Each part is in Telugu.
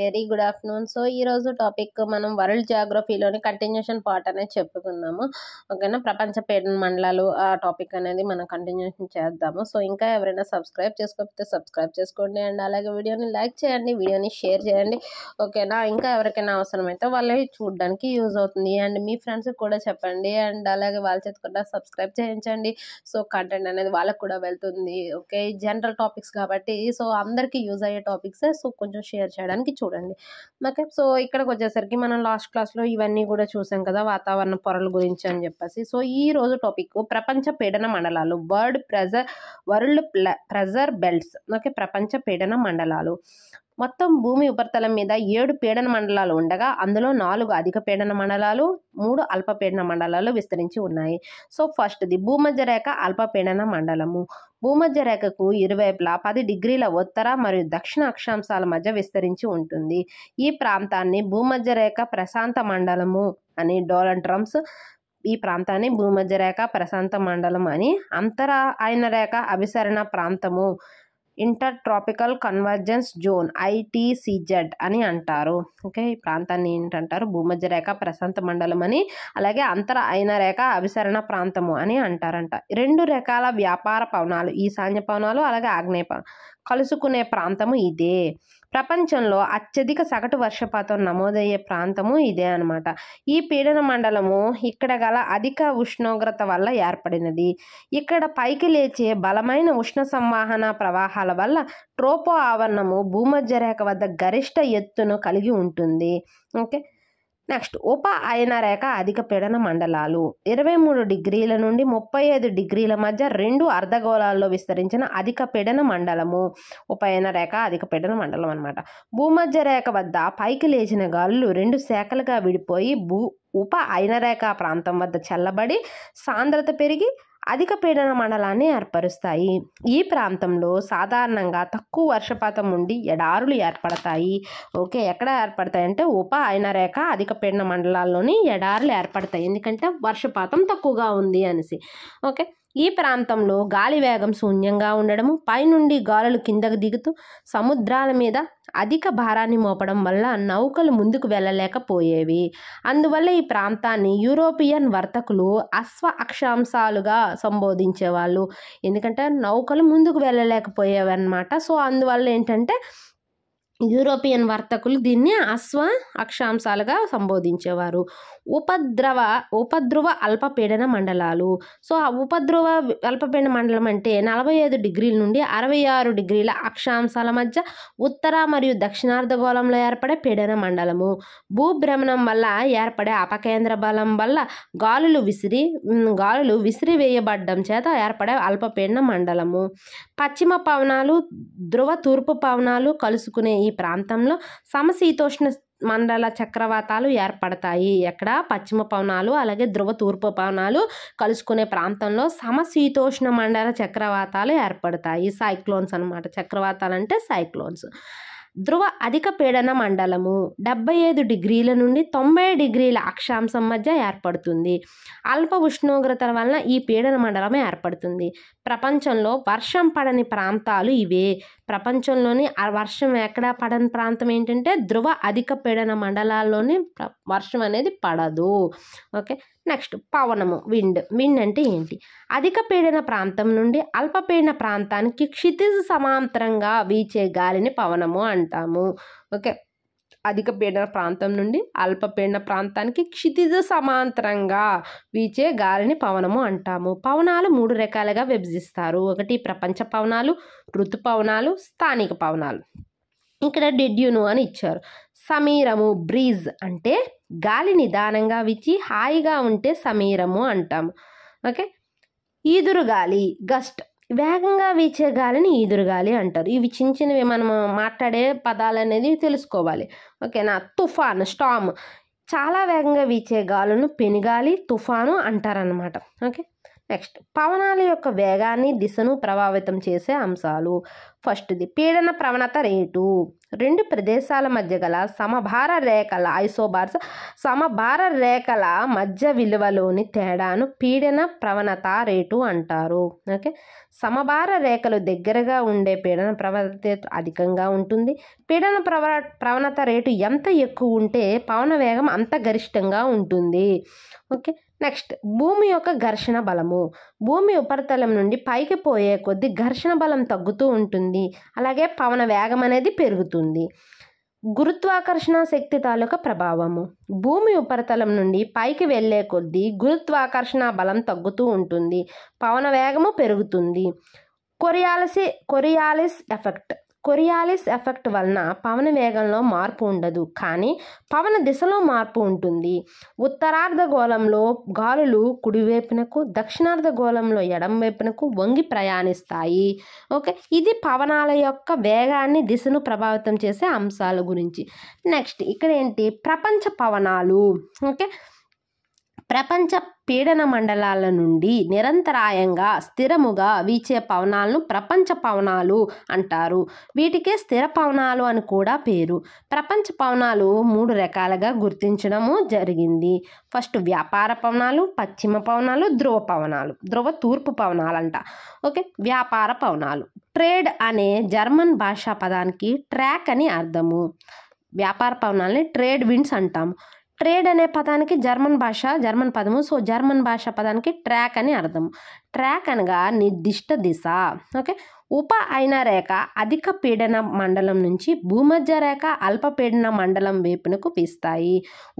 Very good afternoon. సో ఈరోజు టాపిక్ మనం వరల్డ్ జాగ్రఫీలోని కంటిన్యూషన్ పార్ట్ అనేది చెప్పుకుందాము. ఓకేనా, ప్రపంచ పీడన మండలాలు ఆ టాపిక్ అనేది మనం కంటిన్యూషన్ చేద్దాము. సో ఇంకా ఎవరైనా సబ్స్క్రైబ్ చేసుకోకపోతే సబ్స్క్రైబ్ చేసుకోండి అండ్ అలాగే వీడియోని లైక్ చేయండి, వీడియోని షేర్ చేయండి. ఓకేనా, ఇంకా ఎవరికైనా అవసరమైతే వాళ్ళవి చూడడానికి యూజ్ అవుతుంది అండ్ మీ ఫ్రెండ్స్కి కూడా చెప్పండి అండ్ అలాగే వాళ్ళ చేతి కూడా సబ్స్క్రైబ్ చేయించండి. సో కంటెంట్ అనేది వాళ్ళకు కూడా వెళ్తుంది. ఓకే, జనరల్ టాపిక్స్ కాబట్టి సో అందరికీ యూజ్ అయ్యే టాపిక్సే. సో కొంచెం షేర్ చేయడానికి చూడండి. ఓకే, సో ఇక్కడికి వచ్చేసరికి మనం లాస్ట్ క్లాస్లో ఇవన్నీ కూడా చూసాం కదా, వాతావరణ పొరల గురించి అని చెప్పేసి. సో ఈ రోజు టాపిక్ ప్రపంచ పీడన మండలాలు, వరల్డ్ ప్రెజర్ బెల్ట్స్. ఓకే, ప్రపంచ పీడన మండలాలు. మొత్తం భూమి ఉపరితలం మీద 7 పీడన మండలాలు ఉండగా అందులో 4 అధిక పీడన మండలాలు, 3 అల్పపీడన మండలాలు విస్తరించి ఉన్నాయి. సో ఫస్ట్ది భూమధ్య రేఖ అల్పపీడన మండలము. భూమధ్య రేఖకు ఇరువైపులా 10 డిగ్రీల ఉత్తర మరియు దక్షిణ అక్షాంశాల మధ్య విస్తరించి ఉంటుంది. ఈ ప్రాంతాన్ని భూమధ్య రేఖ ప్రశాంత మండలము అని డొనాల్డ్ ట్రంప్ ఈ ప్రాంతాన్ని భూమధ్య రేఖ ప్రశాంత మండలం అని, అంతరాయన రేఖ అభిసరణ ప్రాంతము inter tropical convergence zone ITCZ అని అంటారు. ఓకే, ఈ ప్రాంతాన్ని ఏంటంటారు, భూమధ్య రేఖ ప్రశాంత మండలం అని, అలాగే అంతరాయన రేఖ అభిసరణ ప్రాంతము అని అంటారంట. 2 రకాల వ్యాపార పవనాలు, ఈశాన్య పవనాలు అలాగే ఆగ్నేయ పవనాలు కలుసుకునే ప్రాంతము ఇదే. ప్రపంచంలో అత్యధిక సగటు వర్షపాతం నమోదయ్యే ప్రాంతము ఇదే అనమాట. ఈ పీడన మండలము ఇక్కడ గల అధిక ఉష్ణోగ్రత వల్ల ఏర్పడినది. ఇక్కడ పైకి లేచే బలమైన ఉష్ణ సంవాహన ప్రవాహాల వల్ల ట్రోపో ఆవరణము భూమధ్య రేఖ వద్ద గరిష్ట ఎత్తును కలిగి ఉంటుంది. ఓకే, నెక్స్ట్ ఉప అయన రేఖ అధిక పీడన మండలాలు. 23 డిగ్రీల నుండి 35 డిగ్రీల మధ్య 2 అర్ధగోళాల్లో విస్తరించిన అధిక పీడన మండలము ఉప అయన రేఖ అధిక పీడన మండలం అనమాట. భూమధ్య రేఖ వద్ద పైకి లేచిన గాలులు 2 శాఖలుగా విడిపోయి ఉప అయన రేఖ ప్రాంతం వద్ద చల్లబడి సాంద్రత పెరిగి అధిక పీడన మండలాన్ని ఏర్పరుస్తాయి. ఈ ప్రాంతంలో సాధారణంగా తక్కువ వర్షపాతం ఉండి ఎడారులు ఏర్పడతాయి. ఓకే, ఎక్కడ ఏర్పడతాయి అంటే ఉప అయన రేఖ అధిక పీడన మండలాల్లోని ఎడారులు ఏర్పడతాయి, ఎందుకంటే వర్షపాతం తక్కువగా ఉంది అనేసి. ఓకే, ఈ ప్రాంతంలో గాలి వేగం శూన్యంగా ఉండడము, పైనుండి గాలులు కిందకు దిగుతూ సముద్రాల మీద అధిక భారాన్ని మోపడం వల్ల నౌకలు ముందుకు వెళ్ళలేకపోయేవి. అందువల్ల ఈ ప్రాంతాన్ని యూరోపియన్ వర్తకులు అశ్వ అక్షాంశాలుగా సంబోధించేవాళ్ళు, ఎందుకంటే నౌకలు ముందుకు వెళ్ళలేకపోయేవి అన్నమాట. సో అందువల్ల ఏంటంటే యూరోపియన్ వర్తకులు దీన్ని అశ్వ అక్షాంశాలుగా సంబోధించేవారు. ఉపధ్రువ అల్పపీడన మండలాలు. సో ఆ ఉపధ్రువ అల్పపీడన మండలం అంటే 45 డిగ్రీల నుండి 66 డిగ్రీల అక్షాంశాల మధ్య ఉత్తర మరియు దక్షిణార్ధగోళంలో ఏర్పడే పీడన మండలము. భూభ్రమణం వల్ల ఏర్పడే అపకేంద్ర బలం వల్ల గాలులు విసిరివేయబడ్డం చేత ఏర్పడే అల్పపీడన మండలము. పశ్చిమ పవనాలు, ధ్రువ తూర్పు పవనాలు కలుసుకునే ఈ ప్రాంతంలో సమశీతోష్ణ మండల చక్రవాతాలు ఏర్పడతాయి. ఎక్కడ పశ్చిమ పవనాలు అలాగే ధ్రువ తూర్పు పవనాలు కలుసుకునే ప్రాంతంలో సమశీతోష్ణ మండల చక్రవాతాలు ఏర్పడతాయి. సైక్లోన్స్ అనమాట. చక్రవాతాలు అంటే సైక్లోన్స్. ధ్రువ అధిక పీడన మండలము 75 డిగ్రీల నుండి 90 డిగ్రీల అక్షాంశం మధ్య ఏర్పడుతుంది. అల్ప ఉష్ణోగ్రతల వలన ఈ పీడన మండలం ఏర్పడుతుంది. ప్రపంచంలో వర్షం పడని ప్రాంతాలు ఇవే. ప్రపంచంలోని వర్షం ఎక్కడ పడని ప్రాంతం ఏంటంటే ధ్రువ అధిక పీడన మండలాల్లోని వర్షం అనేది పడదు. ఓకే, నెక్స్ట్ పవనము, విండ్ అంటే ఏంటి? అధిక పీడన ప్రాంతం నుండి అల్పపీడన ప్రాంతానికి క్షితిజ సమాంతరంగా వీచే గాలిని పవనము అంటాము. ఓకే, అధిక పీడన ప్రాంతం నుండి అల్పపీడన ప్రాంతానికి క్షితిజ సమాంతరంగా వీచే గాలిని పవనము అంటాము. పవనాలు 3 రకాలుగా విభజిస్తారు. ఒకటి ప్రపంచ పవనాలు, ఋతుపవనాలు, స్థానిక పవనాలు. ఇక్కడ డెడ్యూను అని ఇచ్చారు. సమీరము, బ్రీజ్ అంటే గాలి నిదానంగా వీచి హాయిగా ఉంటే సమీరము అంటాము. ఓకే, ఈదురుగాలి, గస్ట్ వేగంగా వీచే గాలిని ఈదురుగాలి అంటారు. ఇవి చిన్న చిన్నవి మనం మాట్లాడే పదాలు అనేది తెలుసుకోవాలి. ఓకేనా. తుఫాన్, స్టామ్ చాలా వేగంగా వీచే గాలును పెనుగాలి, తుఫాను అంటారనమాట. ఓకే, నెక్స్ట్ పవనాల యొక్క వేగాన్ని, దిశను ప్రభావితం చేసే అంశాలు. ఫస్ట్ది పీడన ప్రవణత రేటు. రెండు ప్రదేశాల మధ్య గల సమభార రేఖల ఐసోబార్స్ సమభార రేఖల మధ్య విలువలోని తేడాను పీడన ప్రవణత రేటు అంటారు. ఓకే, సమభార రేఖలు దగ్గరగా ఉండే పీడన ప్రవణత అధికంగా ఉంటుంది. పీడన ప్రవణత రేటు ఎంత ఎక్కువ ఉంటే పవన వేగం అంత గరిష్టంగా ఉంటుంది. ఓకే, నెక్స్ట్ భూమి యొక్క ఘర్షణ బలము. భూమి ఉపరితలం నుండి పైకి పోయే కొద్దీ ఘర్షణ బలం తగ్గుతూ ఉంటుంది, అలాగే పవన వేగం అనేది పెరుగుతుంది. గురుత్వాకర్షణ శక్తి తాలూకా ప్రభావము. భూమి ఉపరితలం నుండి పైకి వెళ్ళే కొద్దీ గురుత్వాకర్షణ బలం తగ్గుతూ ఉంటుంది, పవన వేగము పెరుగుతుంది. కొరియాలిస్ ఎఫెక్ట్ వలన పవన వేగంలో మార్పు ఉండదు, కానీ పవన దిశలో మార్పు ఉంటుంది. ఉత్తరార్ధగోళంలో గాలులు కుడివైపునకు, దక్షిణార్ధగోళంలో ఎడమ వైపునకు వంగి ప్రయాణిస్తాయి. ఓకే, ఇది పవనాల యొక్క వేగాన్ని దిశను ప్రభావితం చేసే అంశాల గురించి. నెక్స్ట్ ఇక్కడ ఏంటి, ప్రపంచ పవనాలు. ఓకే, ప్రపంచ పీడన మండలాల నుండి నిరంతరాయంగా స్థిరముగా వీచే పవనాలను ప్రపంచ పవనాలు అంటారు. వీటికే స్థిర పవనాలు అని కూడా పేరు. ప్రపంచ పవనాలు 3 రకాలుగా గుర్తించడము జరిగింది. ఫస్ట్ వ్యాపార పవనాలు, పశ్చిమ పవనాలు, ధ్రువ పవనాలు, ధ్రువ తూర్పు పవనాలు అంట. ఓకే, వ్యాపార పవనాలు. ట్రేడ్ అనే జర్మన్ భాషా పదానికి ట్రాక్ అని అర్థము. వ్యాపార పవనాలని ట్రేడ్ విండ్స్ అంటాము. ట్రేడ్ అనే పదానికి జర్మన్ పదము, సో జర్మన్ భాషా పదానికి ట్రాక్ అని అర్థం. ట్రాక్ అనగా నిర్దిష్ట దిశ. ఓకే, ఉప అయిన రేఖ అధిక పీడన మండలం నుంచి భూమధ్య రేఖ అల్పపీడన మండలం వైపునకు వీస్తాయి.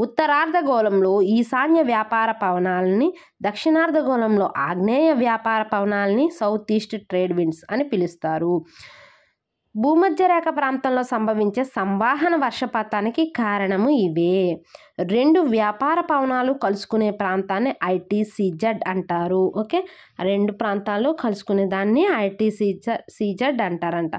ఉత్తరార్ధగోళంలో ఈశాన్య వ్యాపార పవనాలని, దక్షిణార్ధగోళంలో ఆగ్నేయ వ్యాపార పవనాలని సౌత్ ఈస్ట్ ట్రేడ్ విండ్స్ అని పిలుస్తారు. భూమధ్య రేఖ ప్రాంతంలో సంభవించే సంవాహన వర్షపాతానికి కారణము ఇవే. 2 వ్యాపార పవనాలు కలుసుకునే ప్రాంతాన్ని ఐటీసీజెడ్ అంటారు. ఓకే, 2 ప్రాంతాలు కలుసుకునే దాన్ని ఐటీసీజెడ్ అంటారంట.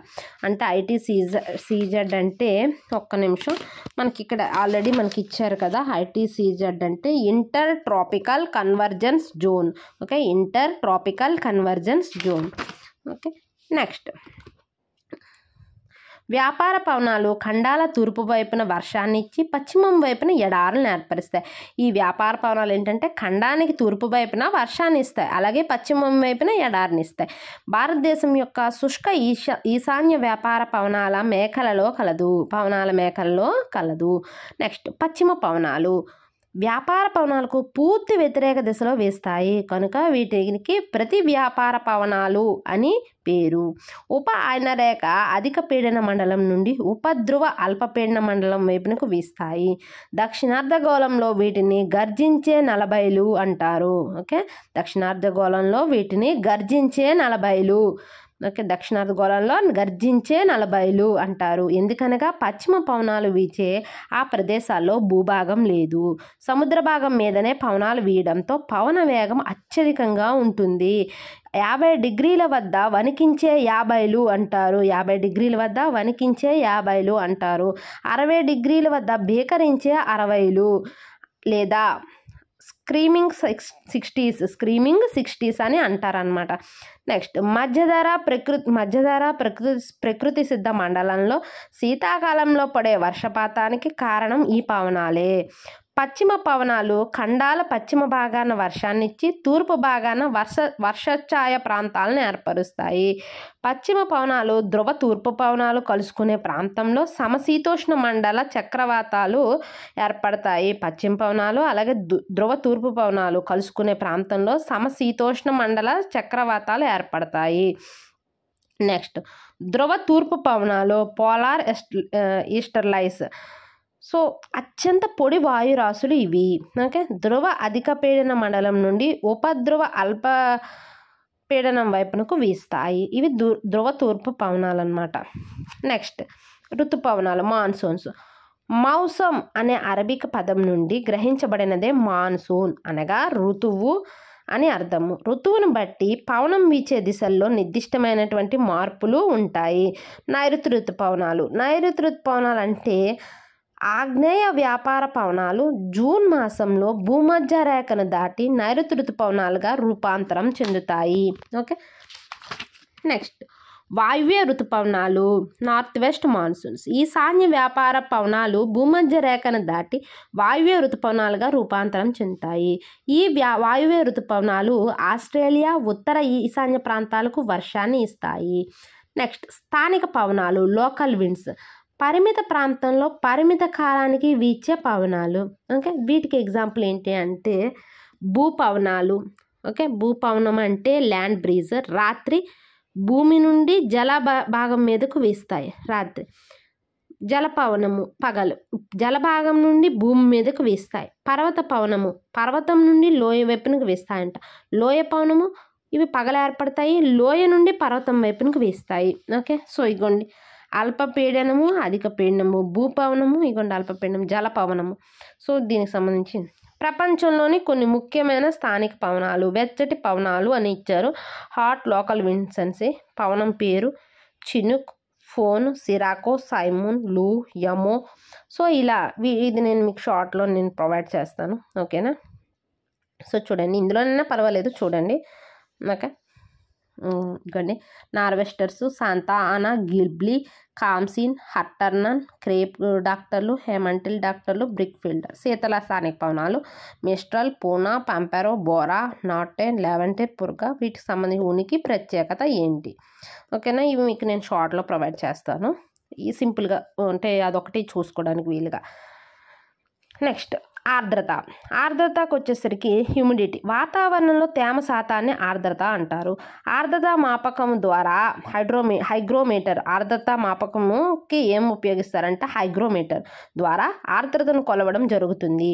అంటే ఐటీసీజెడ్ అంటే ఒక్క నిమిషం, మనకి ఇక్కడ ఆల్రెడీ మనకి ఇచ్చారు కదా. ఐటీసీజెడ్ అంటే inter tropical convergence zone. Okay, inter tropical convergence zone. Okay, next వ్యాపార పవనాలు ఖండాల తూర్పు వైపున వర్షాన్ని ఇచ్చి పశ్చిమం వైపున ఎడారులను ఏర్పరుస్తాయి. ఈ వ్యాపార పవనాలు ఏంటంటే ఖండానికి తూర్పు వైపున వర్షాన్ని ఇస్తాయి, అలాగే పశ్చిమం వైపున ఎడారిని ఇస్తాయి. భారతదేశం యొక్క శుష్క ఈశాన్య వ్యాపార పవనాల మేఖలలో కలదు. నెక్స్ట్ పశ్చిమ పవనాలు. వ్యాపార పవనాలకు పూర్తి వ్యతిరేక దిశలో వీస్తాయి కనుక వీటికి ప్రతి వ్యాపార పవనాలు అని పేరు. ఉప ఆయన రేఖ అధిక పీడన మండలం నుండి ఉపధ్రువ అల్పపీడన మండలం వైపునకు వీస్తాయి. దక్షిణార్ధగోళంలో వీటిని గర్జించే 40లు అంటారు. ఓకే, దక్షిణార్ధగోళంలో వీటిని గర్జించే 40లు. ఓకే, దక్షిణార్ధగోళంలో గర్జించే 40లు అంటారు. ఎందుకనగా పశ్చిమ పవనాలు వీచే ఆ ప్రదేశాల్లో భూభాగం లేదు, సముద్ర భాగం మీదనే పవనాలు వీయడంతో పవన వేగం అత్యధికంగా ఉంటుంది. 50 డిగ్రీల వద్ద వణికించే 50లు అంటారు. 50 డిగ్రీల వద్ద వణికించే 50లు అంటారు. 60 డిగ్రీల వద్ద భీకరించే 60లు లేదా స్క్రీమింగ్ 60s అని అంటారనమాట. నెక్స్ట్ మధ్యధరా ప్రకృతి సిద్ధ మండలంలో శీతాకాలంలో పడే వర్షపాతానికి కారణం ఈ పవనాలే. పశ్చిమ పవనాలు ఖండాల పశ్చిమ భాగాన వర్షాన్నిచ్చి తూర్పు భాగాన వర్షఛాయ ప్రాంతాలను ఏర్పరుస్తాయి. పశ్చిమ పవనాలు ధ్రువ తూర్పు పవనాలు కలుసుకునే ప్రాంతంలో సమశీతోష్ణ మండల చక్రవాతాలు ఏర్పడతాయి. పశ్చిమ పవనాలు అలాగే ధ్రువ తూర్పు పవనాలు కలుసుకునే ప్రాంతంలో సమశీతోష్ణ మండల చక్రవాతాలు ఏర్పడతాయి. నెక్స్ట్ ధ్రువ తూర్పు పవనాలు పోలార్ ఈస్టర్లైస్. సో అత్యంత పొడి వాయురాశులు ఇవి. ఓకే, ధ్రువ అధిక పీడన మండలం నుండి ఉపధ్రువ అల్ప పీడనం వైపునకు వీస్తాయి. ఇవి ధ్రువ తూర్పు పవనాలు అన్నమాట. నెక్స్ట్ ఋతుపవనాలు మాన్సూన్స్. మౌసం అనే అరబిక్ పదం నుండి గ్రహించబడినదే మాన్సూన్ అనగా ఋతువు అని అర్థము. ఋతువును బట్టి పవనం వీచే దిశల్లో నిర్దిష్టమైనటువంటి మార్పులు ఉంటాయి. నైరుతి ఋతుపవనాలు. నైరుతి ఋతుపవనాలు అంటే ఆగ్నేయ వ్యాపార పవనాలు జూన్ మాసంలో భూమధ్య రేఖను దాటి నైరుతి ఋతుపవనాలుగా రూపాంతరం చెందుతాయి. ఓకే, నెక్స్ట్ వాయువ్య ఋతుపవనాలు నార్త్ వెస్ట్ మాన్సూన్స్. ఈశాన్య వ్యాపార పవనాలు భూమధ్య రేఖను దాటి వాయువ్య ఋతుపవనాలుగా రూపాంతరం చెందుతాయి. ఈ వాయువ్య ఋతుపవనాలు ఆస్ట్రేలియా ఉత్తర ఈశాన్య ప్రాంతాలకు వర్షాన్ని ఇస్తాయి. నెక్స్ట్ స్థానిక పవనాలు లోకల్ విండ్స్. పరిమిత ప్రాంతంలో పరిమిత కాలానికి వీచే పవనాలు. ఓకే, వీటికి ఎగ్జాంపుల్ ఏంటి అంటే భూపవనాలు. ఓకే, భూపవనం అంటే ల్యాండ్ బ్రీజ్, రాత్రి భూమి నుండి జల భాగం మీదకు వీస్తాయి. రాత్రి జలపవనము పగలు జలభాగం నుండి భూమి మీదకు వీస్తాయి. పర్వత పవనము పర్వతం నుండి లోయ వైపునకు వీస్తాయంట. లోయ పవనము ఇవి పగలు ఏర్పడతాయి, లోయ నుండి పర్వతం వైపునకు వీస్తాయి. ఓకే, సో ఇగోండి అల్పపీడనము అధిక పీడనము, భూపవనము, ఇగోండి అల్పపీడనం, జలపవనము. సో దీనికి సంబంధించి ప్రపంచంలోని కొన్ని ముఖ్యమైన స్థానిక పవనాలు, వెచ్చటి పవనాలు అని ఇచ్చారు. హాట్ లోకల్ విండ్స్ అని. పవనం పేరు చినుక్, ఫోన్, సిరాకో, సైమూన్, లూ, యమో. సో ఇలా ఇది నేను మీకు షార్ట్లో నేను ప్రొవైడ్ చేస్తాను. ఓకేనా. సో చూడండి, ఇందులోనైనా పర్వాలేదు చూడండి. ఓకే, ఇవ్వండి నార్వెస్టర్స్, శాంతా ఆనా, గిల్బ్లీ, కామ్సిన్, హట్టర్నన్, క్రేప్ డాక్టర్లు, హేమంటిల్ డాక్టర్లు, బ్రిక్ ఫీల్డర్. శీతల స్థానిక పవనాలు మిస్ట్రల్, పూనా, పంపెరో, బోరా, నార్టెన్, లెవెంటర్, పుర్గా. వీటికి సంబంధించిన ఉనికి ప్రత్యేకత ఏంటి? ఓకేనా, ఇవి మీకు నేను షార్ట్లో ప్రొవైడ్ చేస్తాను. ఈ సింపుల్గా అంటే అదొకటి చూసుకోవడానికి వీలుగా. నెక్స్ట్ ఆర్ద్రతకు వచ్చేసరికి హ్యూమిడిటీ. వాతావరణంలో తేమ శాతాన్ని ఆర్ద్రత అంటారు. ఆర్ద్రత మాపకం ద్వారా హైగ్రోమీటర్. ఆర్ద్రత మాపకముకి ఏం ఉపయోగిస్తారంటే హైగ్రోమీటర్ ద్వారా ఆర్ద్రతను కొలవడం జరుగుతుంది.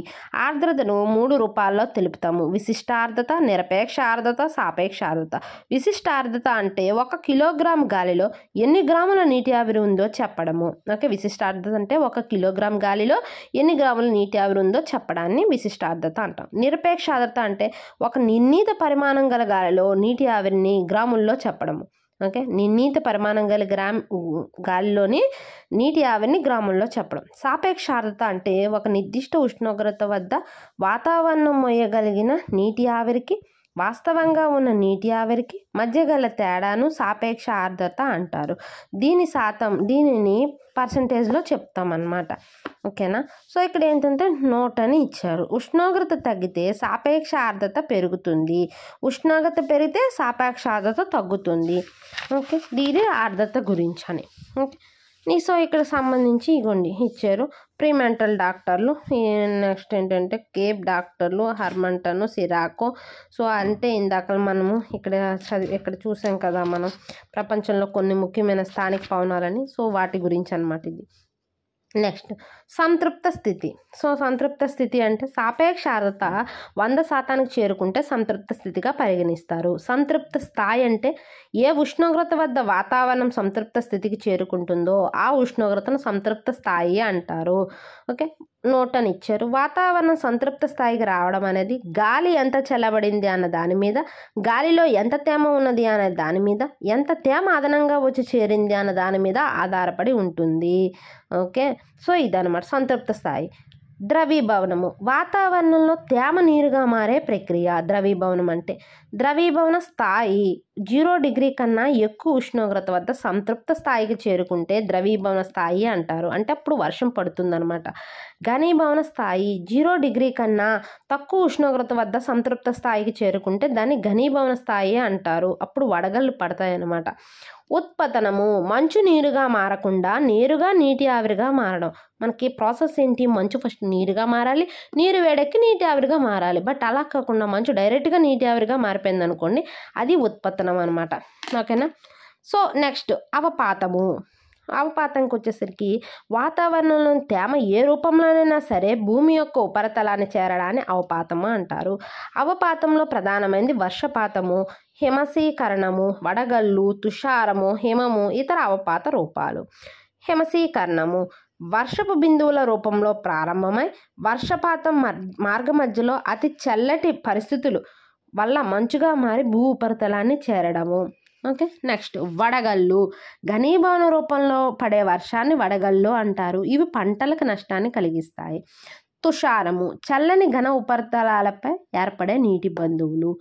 ఆర్ద్రతను 3 రూపాల్లో తెలుపుతాము: విశిష్ట ఆర్ద్రత, నిరపేక్ష ఆర్ద్రత, సాపేక్ష ఆర్ద్రత. విశిష్ట ఆర్ద్రత అంటే 1 కిలోగ్రామ్ గాలిలో ఎన్ని గ్రాముల నీటి ఆవిరి ఉందో చెప్పడము. ఓకే, విశిష్ట ఆర్ద్రత అంటే 1 కిలోగ్రామ్ గాలిలో ఎన్ని గ్రాముల నీటి ఆవిరి ఉందో చెప్పడాన్ని విశిష్ట ఆర్ద్రత అంటాం. నిరపేక్ష ఆర్ద్రత అంటే 1 నిర్ణీత పరిమాణం గల గాలిలో నీటి ఆవిరిని గ్రాముల్లో చెప్పడము. ఓకే, నిర్ణీత పరిమాణం గల గాలిలోని నీటి ఆవిరిని గ్రాముల్లో చెప్పడం. సాపేక్ష ఆర్ద్రత అంటే 1 నిర్దిష్ట ఉష్ణోగ్రత వద్ద వాతావరణం మోయగలిగిన నీటి ఆవిరికి వాస్తవంగా ఉన్న నీటి ఆవిరికి మధ్య గల తేడాను సాపేక్ష ఆర్ద్రత అంటారు. దీనిని పర్సంటేజ్లో చెప్తామన్నమాట. ఓకేనా. సో ఇక్కడ ఏంటంటే నోట్ అని ఇచ్చారు. ఉష్ణోగ్రత తగ్గితే సాపేక్ష ఆర్ద్రత పెరుగుతుంది, ఉష్ణోగ్రత పెరిగితే సాపేక్ష ఆర్ద్రత తగ్గుతుంది. ఓకే, దీని ఆర్ద్రత గురించి అని. ఓకే, సో ఇక్కడ సంబంధించి ఇగోండి ఇచ్చారు ప్రీమెంటల్ డాక్టర్లు. నెక్స్ట్ ఏంటంటే కేప్ డాక్టర్లు, హర్మంటన్, సిరాకో. సో అంటే ఇందాక మనము ఇక్కడ చూసాం కదా మనం ప్రపంచంలో కొన్ని ముఖ్యమైన స్థానిక పవనాలని. సో వాటి గురించి అన్నమాట ఇది. నెక్స్ట్ సంతృప్త స్థితి. సో సంతృప్త స్థితి అంటే సాపేక్ష ఆర్ద్రత 100% చేరుకుంటే సంతృప్త స్థితిగా పరిగణిస్తారు. సంతృప్త స్థాయి అంటే ఏ ఉష్ణోగ్రత వద్ద వాతావరణం సంతృప్త స్థితికి చేరుకుంటుందో ఆ ఉష్ణోగ్రతను సంతృప్త స్థాయి అంటారు. ఓకే, నోట్ అని ఇచ్చారు. వాతావరణం సంతృప్త స్థాయికి రావడం అనేది గాలి ఎంత చల్లబడింది అన్న దాని మీద, గాలిలో ఎంత తేమ ఉన్నది అనే దాని మీద, ఎంత తేమ అదనంగా వచ్చి చేరింది అన్న దాని మీద ఆధారపడి ఉంటుంది. ఓకే, సో ఇదన్నమాట సంతృప్త స్థాయి. ద్రవీభవనము. వాతావరణంలో తేమ నీరుగా మారే ప్రక్రియ ద్రవీభవనం అంటే. ద్రవీభవన స్థాయి 0 డిగ్రీ కన్నా ఎక్కువ ఉష్ణోగ్రత వద్ద సంతృప్త స్థాయికి చేరుకుంటే ద్రవీభవన స్థాయి అంటారు. అంటే అప్పుడు వర్షం పడుతుందన్నమాట. ఘనీభవన స్థాయి 0 డిగ్రీ కన్నా తక్కువ ఉష్ణోగ్రత వద్ద సంతృప్త స్థాయికి చేరుకుంటే దాన్ని ఘనీభవన స్థాయి అంటారు. అప్పుడు వడగళ్ళు పడతాయి అన్నమాట. ఉత్పతనము. మంచు నీరుగా మారకుండా నేరుగా నీటి ఆవిరిగా మారడం. మనకి ప్రాసెస్ ఏంటి? మంచు ఫస్ట్ నీరుగా మారాలి, నీరు వేడెక్కి నీటి ఆవిరిగా మారాలి. బట్ అలా కాకుండా మంచు డైరెక్ట్గా నీటి ఆవిరిగా మారిపోయింది అనుకోండి, అది ఉత్పతనం అనమాట. ఓకేనా. సో నెక్స్ట్ అవపాతంకి వచ్చేసరికి వాతావరణంలోని తేమ ఏ రూపంలోనైనా సరే భూమి యొక్క ఉపరితలాన్ని చేరడాన్ని అవపాతము అంటారు. అవపాతంలో ప్రధానమైనది వర్షపాతము, హిమశీకరణము, వడగళ్ళు, తుషారము, హిమము ఇతర అవపాత రూపాలు. హిమశీకరణము వర్షపు బిందువుల రూపంలో ప్రారంభమై వర్షపాతం మార్గ మధ్యలో అతి చల్లటి పరిస్థితులు వల్ల మంచుగా మారి భూ ఉపరితలాన్ని చేరడము. ఓకే, నెక్స్ట్ వడగళ్ళు. ఘనీభవన రూపంలో పడే వర్షాన్ని వడగళ్ళు అంటారు. ఇవి పంటలకు నష్టాన్ని కలిగిస్తాయి. తుషారము చల్లని ఘన ఉపరితలాలపై ఏర్పడే నీటి బంధువులు.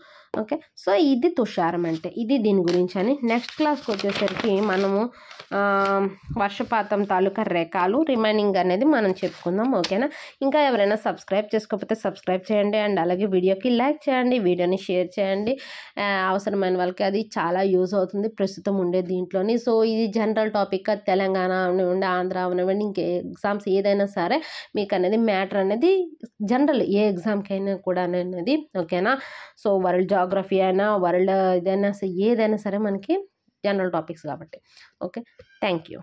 ఓకే, సో ఇది తుషారం అంటే ఇది దీని గురించి అని. నెక్స్ట్ క్లాస్కి వచ్చేసరికి మనము వర్షపాతం తాలూకా రకాలు రిమైనింగ్ అనేది మనం చెప్పుకుందాం. ఓకేనా, ఇంకా ఎవరైనా సబ్స్క్రైబ్ చేసుకోకపోతే సబ్స్క్రైబ్ చేయండి అండ్ అలాగే వీడియోకి లైక్ చేయండి, వీడియోని షేర్ చేయండి. అవసరమైన వాళ్ళకి అది చాలా యూజ్ అవుతుంది ప్రస్తుతం ఉండే దీంట్లోని. సో ఇది జనరల్ టాపిక్, తెలంగాణ అవనివ్వండి, ఆంధ్ర అవనివ్వండి, ఇంకే ఎగ్జామ్స్ ఏదైనా సరే మీకు అనేది మ్యాటర్ అనేది జనరల్ ఏ ఎగ్జామ్కి అయినా కూడా అనేది. ఓకేనా, సో వరల్డ్ జాగ్రఫీ అయినా వరల్డ్ ఏదైనా సరే మనకి జనరల్ టాపిక్స్ కాబట్టి. Okay, thank you.